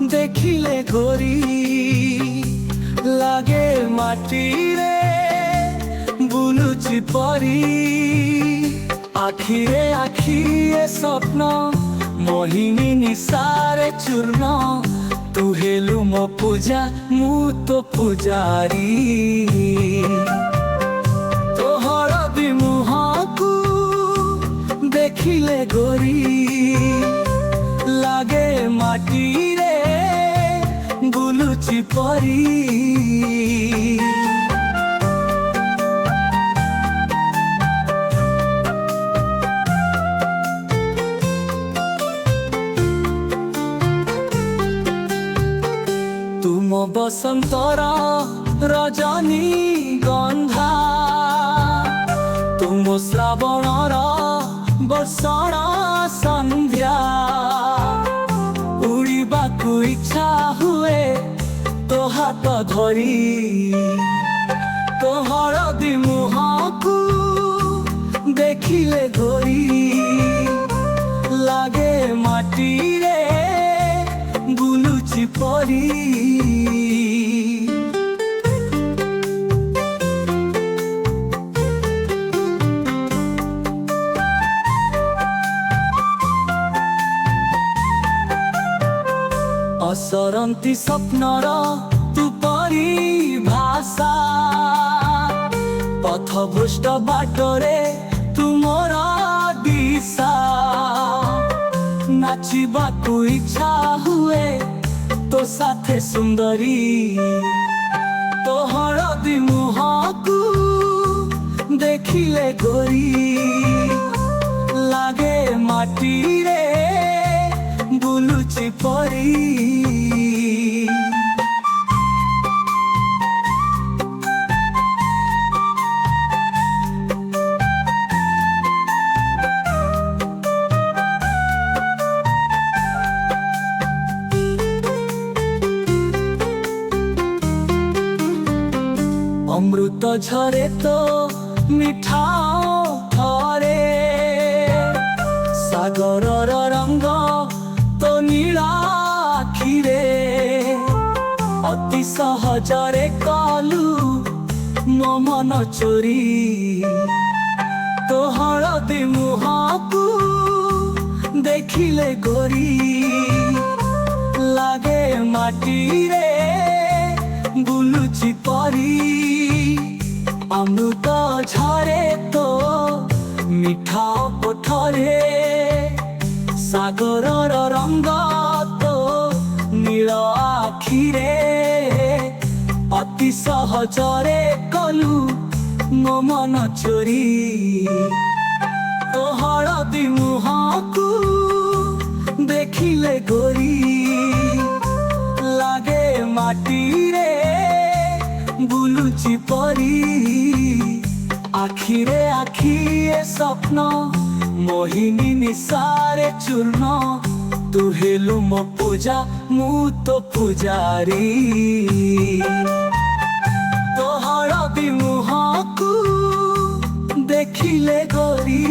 দেখিলে ঘড়ি লাগে মাটিরে বুলুচি পরি আখিরে আখিয়ে স্বপ্ন মোহিনী নিশারে চূর্ণ তু হেলু মো পূজা মু তো পূজারি তোহর বিমুহকু দেখিলে গরি লাগে মাটিরে বুলুচি পরি তুম বসন্তর রজনী গন্ধা তুম শ্রাবণর বর্ষণ সন্ধ্যা উড়িবাকু ইচ্ছা হুয়ে তো হাত ধরি তোহর দিমুহকু দেখিলে ঘড়ি লাগে মাটিরে বুলুচি পরি অসরন্তি স্বপ্নর তু পরিভাষা পথভ্রষ্ট বাটরে তুমর দিশা নাচিবাকু ইচ্ছা হুয়ে তো সাথে সুন্দরী তোহর দিমুহকু দেখিলে গরি লাগে মাটিরে বুলুচি পরি অমৃত ঝরে তো মিঠাও ধরে সাগরর রঙ্গ তো নীল আখিরে অতি সহজরে কলু মো মন চোরি তোহর দিমুহকু দেখিলে গরি লাগে মাটিরে বুলুচি পরি অমৃত ঝরে তো মিঠা পথরে সাগরর রঙ্গ তো নীল আখিরে অতি সহজরে কলু মো মন চোরি তোহর দিমুহকু দেখিলে গরি লাগে মাটিরে বুলুচি পরি আখিরে আখিয়ে স্বপ্ন মোহিনী নিশারে চূর্ণ তু হেলু মো পূজা মু তো পূজারি তোহর বিমুহকু দেখিলে গরি